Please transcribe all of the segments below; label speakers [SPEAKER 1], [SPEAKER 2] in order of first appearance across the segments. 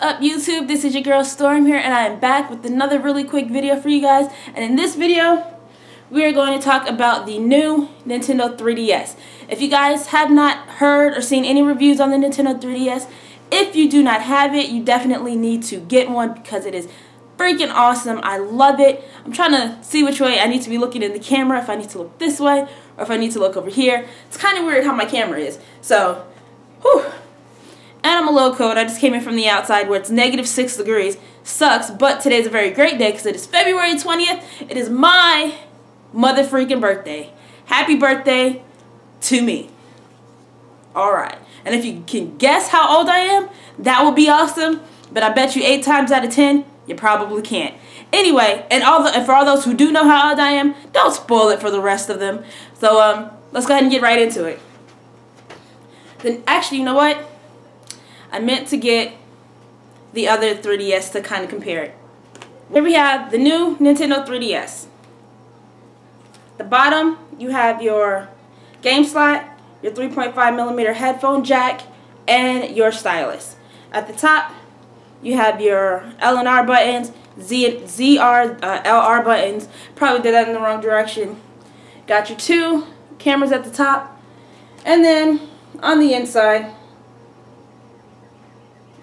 [SPEAKER 1] up, YouTube? This is your girl Storm here, and I am back with another really quick video for you guys. And in this video, we are going to talk about the new Nintendo 3DS. If you guys have not heard or seen any reviews on the Nintendo 3DS, if you do not have it, you definitely need to get one because it is freaking awesome. I love it. I'm trying to see which way I need to be looking in the camera, if I need to look this way or if I need to look over here. It's kind of weird how my camera is. So, whew. And I'm a little cold. I just came in from the outside where it's -6 degrees. Sucks, but today's a very great day because it is February 20th. It is my mother freaking birthday. Happy birthday to me. Alright. And if you can guess how old I am, that would be awesome. But I bet you 8 times out of 10, you probably can't. Anyway, and for all those who do know how old I am, don't spoil it for the rest of them. So, let's go ahead and get right into it. Then, actually, you know what? I meant to get the other 3DS to kind of compare it. Here we have the new Nintendo 3DS. The bottom, you have your game slot, your 3.5mm headphone jack, and your stylus. At the top, you have your L and R buttons, LR buttons. Probably did that in the wrong direction. Got your 2 cameras at the top, and then on the inside,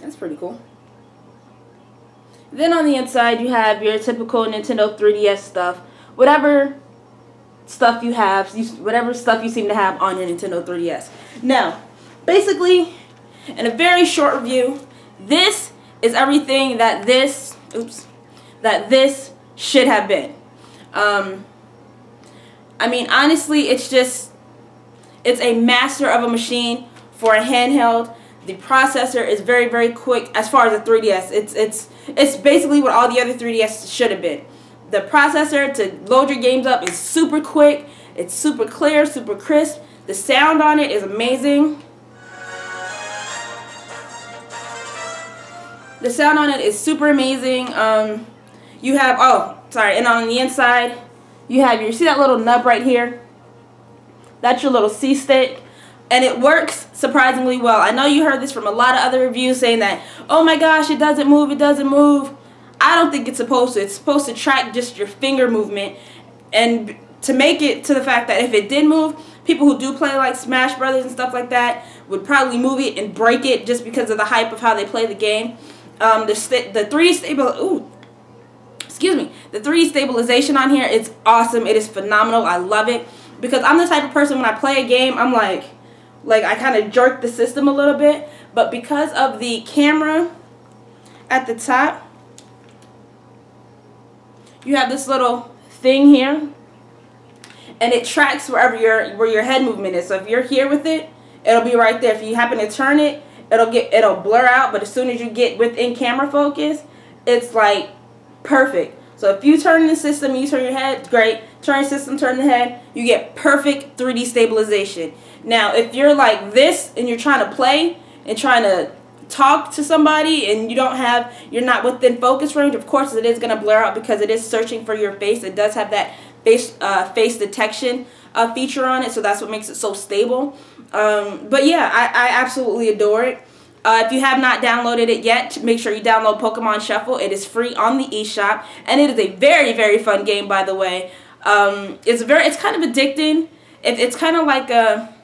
[SPEAKER 1] that's pretty cool. Then on the inside, you have your typical Nintendo 3DS stuff. Whatever stuff you have, whatever stuff you seem to have on your Nintendo 3DS. Now, basically, in a very short review, this is everything that this should have been. I mean, honestly, it's a master of a machine for a handheld. The processor is very, very quick as far as the 3DS. It's basically what all the other 3DS should have been. The processor to load your games up is super quick. It's super clear, super crisp. The sound on it is amazing. The sound on it is super amazing. You have, and on the inside, you have see that little nub right here? That's your little C stick. And it works surprisingly well. I know you heard this from a lot of other reviews saying that, oh my gosh, it doesn't move, it doesn't move. I don't think it's supposed to. It's supposed to track just your finger movement. And to make it to the fact that if it did move, people who do play like Smash Brothers and stuff like that would probably move it and break it just because of the hype of how they play the game. The 3D stabilization on here is awesome. It is phenomenal. I love it. Because I'm the type of person when I play a game, I'm like I kind of jerk the system a little bit, but because of the camera at the top, you have this little thing here, and it tracks where your head movement is. So if you're here with it, it'll be right there. If you happen to turn it, it'll blur out, but as soon as you get within camera focus, it's like perfect. So if you turn the system, you turn your head, great. Turn your system, turn the head, you get perfect 3D stabilization. Now, if you're like this and you're trying to play and trying to talk to somebody and you're not within focus range, of course it is going to blur out because it is searching for your face. It does have that face detection feature on it, so that's what makes it so stable. But yeah, I absolutely adore it. If you have not downloaded it yet, make sure you download Pokemon Shuffle. It is free on the eShop, and it is a very, very fun game, by the way. It's kind of addicting. It's kind of like a,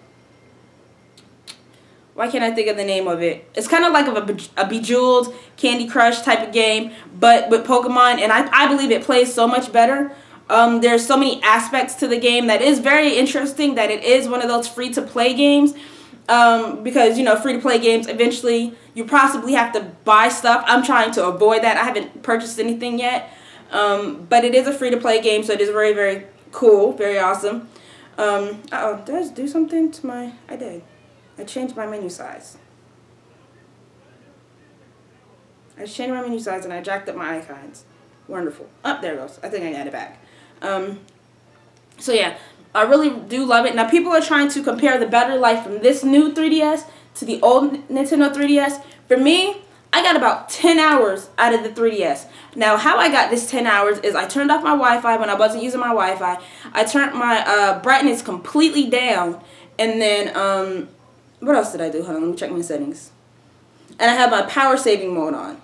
[SPEAKER 1] why can't I think of the name of it? It's kind of like a Bejeweled, Candy Crush type of game, but with Pokemon, and I believe it plays so much better. There's so many aspects to the game that is very interesting, that it is one of those free-to-play games. Because, free-to-play games, eventually you possibly have to buy stuff. I'm trying to avoid that. I haven't purchased anything yet. But it is a free-to-play game, so it is very, very cool, very awesome. Did I just do something to my... I did. I changed my menu size. I changed my menu size and I jacked up my icons. Wonderful. Oh, there it goes. I think I got it back. So yeah, I really do love it. Now, people are trying to compare the battery life from this new 3DS to the old Nintendo 3DS. For me, I got about 10 hours out of the 3DS. Now, how I got this 10 hours is I turned off my Wi-Fi when I wasn't using my Wi-Fi. I turned my brightness completely down. And then, what else did I do? Hold on, let me check my settings. And I have my power saving mode on.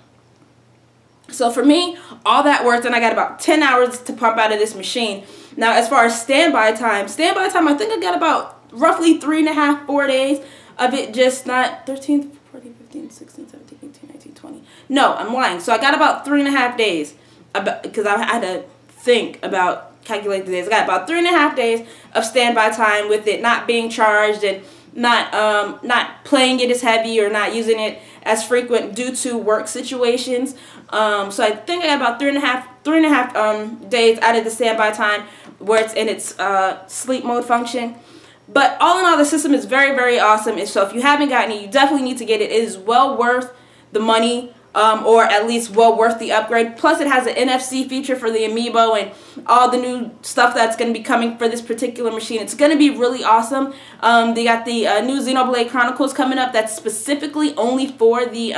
[SPEAKER 1] So for me, all that worked, and I got about 10 hours to pump out of this machine. Now, as far as standby time, I think I got about roughly 3.5, 4 days of it just not 13, 14, 15, 16, 17, 18, 19, 20. No, I'm lying. So I got about 3.5 days because I had to think about calculate the days. I got about 3.5 days of standby time with it not being charged and not playing it as heavy or not using it as frequent due to work situations. So I think I got about 3.5 days out of the standby time where it's in its sleep mode function. But all in all, the system is very, very awesome. And so if you haven't gotten it, you definitely need to get it. It is well worth the money, or at least well worth the upgrade. Plus, it has an NFC feature for the Amiibo and all the new stuff that's going to be coming for this particular machine. It's going to be really awesome. They got the new Xenoblade Chronicles coming up that's specifically only for the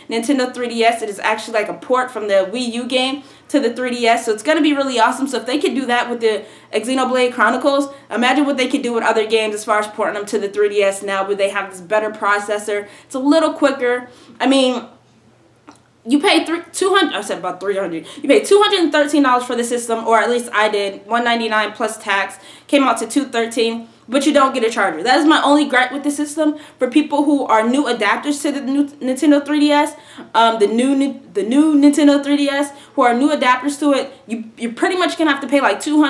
[SPEAKER 1] Nintendo 3DS. It is actually like a port from the Wii U game to the 3DS, so it's going to be really awesome. So if they could do that with the Xenoblade Chronicles, imagine what they could do with other games as far as porting them to the 3DS now, where they have this better processor. It's a little quicker. I mean, you pay $200. I said about $300. You pay $213 for the system, or at least I did. $199 plus tax came out to $213. But you don't get a charger. That is my only gripe with the system. For people who are new adapters to the new Nintendo 3DS, the new Nintendo 3DS, who are new adapters to it, you're pretty much gonna have to pay like roughly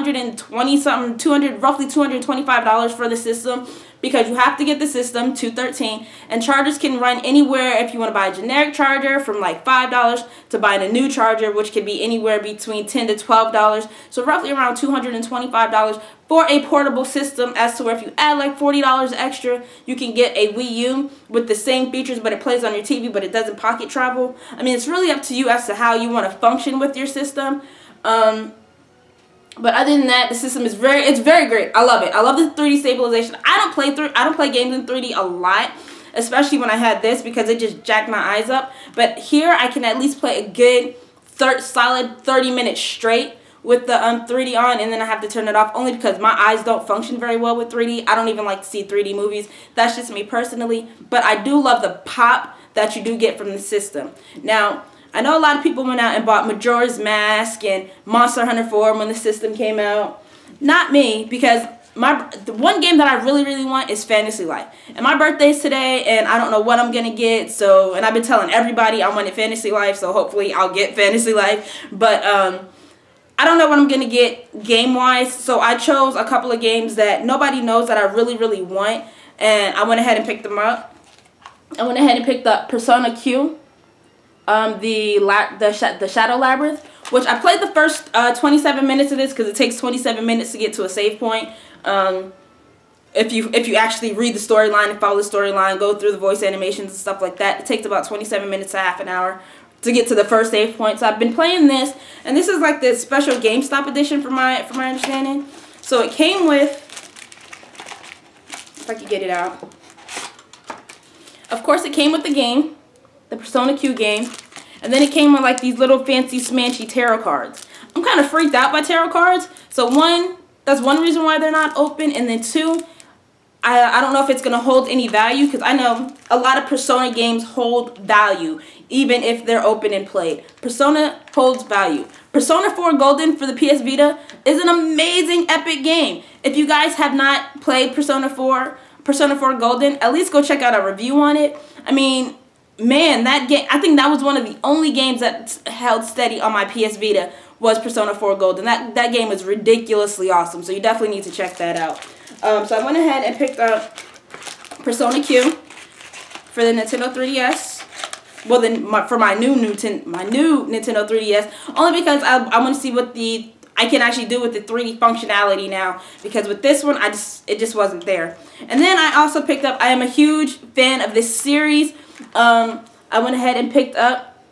[SPEAKER 1] $225 for the system, because you have to get the system, $213, and chargers can run anywhere. If you want to buy a generic charger, from like $5 to buying a new charger, which could be anywhere between $10 to $12. So roughly around $225 for a portable system, as to where if you add like $40 extra, you can get a Wii U with the same features, but it plays on your TV, but it doesn't pocket travel. I mean, it's really up to you as to how you want to function with your system. But other than that, the system is very great. I love it. I love the 3D stabilization. I don't play games in 3D a lot, especially when I had this, because it just jacked my eyes up. But here I can at least play a good solid 30 minutes straight with the 3D on, and then I have to turn it off only because my eyes don't function very well with 3D. I don't even like to see 3D movies. That's just me personally. But I do love the pop that you do get from the system. Now, I know a lot of people went out and bought Majora's Mask and Monster Hunter 4 when the system came out. Not me, because the one game that I really want is Fantasy Life. And my birthday's today, and I don't know what I'm going to get. So, and I've been telling everybody I wanted Fantasy Life, so hopefully I'll get Fantasy Life. But I don't know what I'm going to get game-wise, so I chose a couple of games that nobody knows that I really want, and I went ahead and picked them up. I went ahead and picked up Persona Q, the Shadow Labyrinth, which I played the first 27 minutes of this, because it takes 27 minutes to get to a save point. If you actually read the storyline and follow the storyline, go through the voice animations and stuff like that, it takes about 27 minutes to half an hour to get to the first save point. So I've been playing this, and this is like the special GameStop edition for my understanding. So it came with, if I could get it out, of course it came with the game, the Persona Q game, and then it came with like these little fancy smanchy tarot cards. I'm kind of freaked out by tarot cards, so that's one reason why they're not open, and then two, I don't know if it's going to hold any value, because I know a lot of Persona games hold value, even if they're open and played. Persona holds value. Persona 4 Golden for the PS Vita is an amazing, epic game. If you guys have not played Persona 4 Golden, at least go check out a review on it. I mean, man, that game, I think that was one of the only games that held steady on my PS Vita was Persona 4 Golden. That game is ridiculously awesome, so you definitely need to check that out. So I went ahead and picked up Persona Q for the Nintendo 3DS. Well, then for my new Nintendo 3DS, only because I want to see what I can actually do with the 3D functionality now, because with this one it just wasn't there. And then I also picked up, I am a huge fan of this series. I went ahead and picked up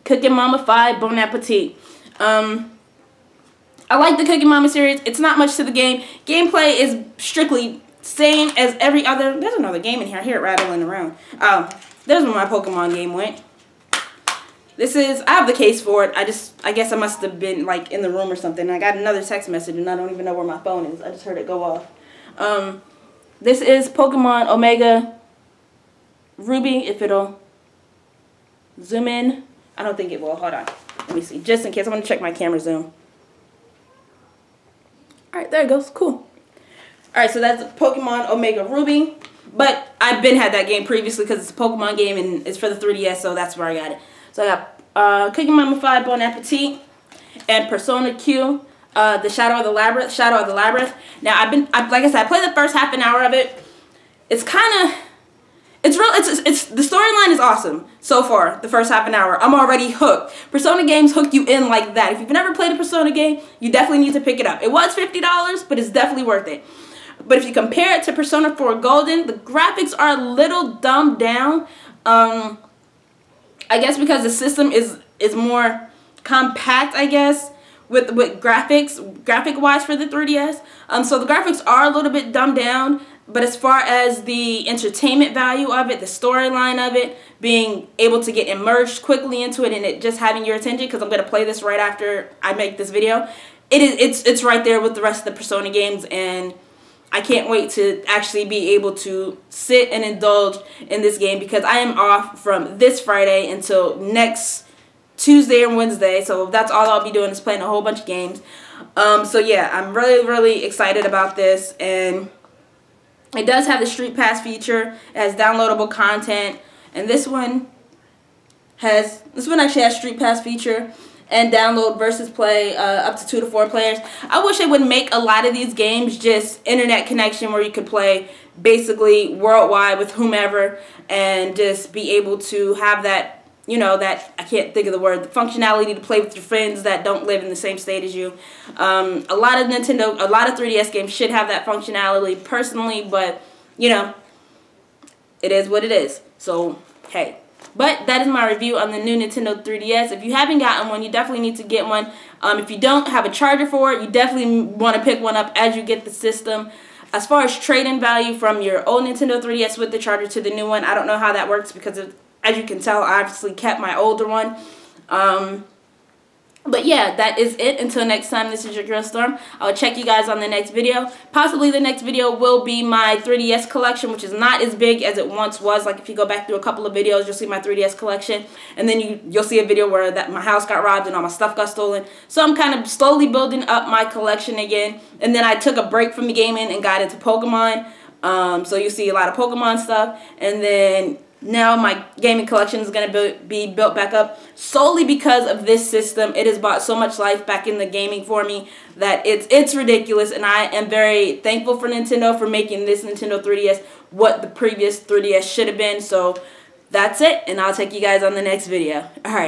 [SPEAKER 1] Cooking Mama 5 Bon Appetit. I like the Cooking Mama series. It's not much to the game. Gameplay is strictly same as every other. There's another game in here. I hear it rattling around. There's where my Pokemon game went. This is, I have the case for it. I guess I must have been like in the room or something. I got another text message and I don't even know where my phone is. I just heard it go off. This is Pokemon Omega Ruby. If it'll zoom in. I don't think it will. Hold on. Let me see, just in case. I'm going to check my camera zoom. Alright, there it goes. Cool. Alright, so that's Pokemon Omega Ruby. But I've been had that game previously because it's a Pokemon game and it's for the 3DS, so that's where I got it. So I got Cookie Mama 5 Bon Appetit and Persona Q, the Shadow of the Labyrinth. Now like I said, I played the first half an hour of it. It's kind of, it's the storyline is awesome so far. The first half an hour, I'm already hooked. Persona games hook you in like that. If you've never played a Persona game, you definitely need to pick it up. It was $50, but it's definitely worth it. But if you compare it to Persona 4 Golden, the graphics are a little dumbed down. I guess because the system is more compact, I guess, with graphic-wise for the 3DS. So the graphics are a little bit dumbed down. But as far as the entertainment value of it, the storyline of it, being able to get immersed quickly into it and it just having your attention, because I'm going to play this right after I make this video, it's right there with the rest of the Persona games, and I can't wait to actually be able to sit and indulge in this game because I am off from this Friday until next Tuesday or Wednesday, so that's all I'll be doing is playing a whole bunch of games. So yeah, I'm really, really excited about this, and it does have the Street Pass feature. It has downloadable content, and this one actually has Street Pass feature and download versus play up to 2 to 4 players. I wish they would make a lot of these games just internet connection where you could play basically worldwide with whomever and just be able to have that, you know, that, I can't think of the word, the functionality to play with your friends that don't live in the same state as you. A lot of 3DS games should have that functionality personally, but, you know, it is what it is. So, hey. But that is my review on the new Nintendo 3DS. If you haven't gotten one, you definitely need to get one. If you don't have a charger for it, you definitely want to pick one up as you get the system. As far as trade-in value from your old Nintendo 3DS with the charger to the new one, I don't know how that works because, as you can tell, I obviously kept my older one. But yeah, that is it. Until next time, this is your girl Storm. I'll check you guys on the next video. Possibly the next video will be my 3DS collection, which is not as big as it once was. Like if you go back through a couple of videos, you'll see my 3DS collection. And then you'll see a video where my house got robbed and all my stuff got stolen. So I'm kind of slowly building up my collection again. And then I took a break from the gaming and got into Pokemon. So you see a lot of Pokemon stuff. And then now my gaming collection is going to be built back up solely because of this system. It has brought so much life back in the gaming for me that it's ridiculous, and I am very thankful for Nintendo for making this Nintendo 3DS what the previous 3DS should have been. So that's it, and I'll take you guys on the next video. Alright.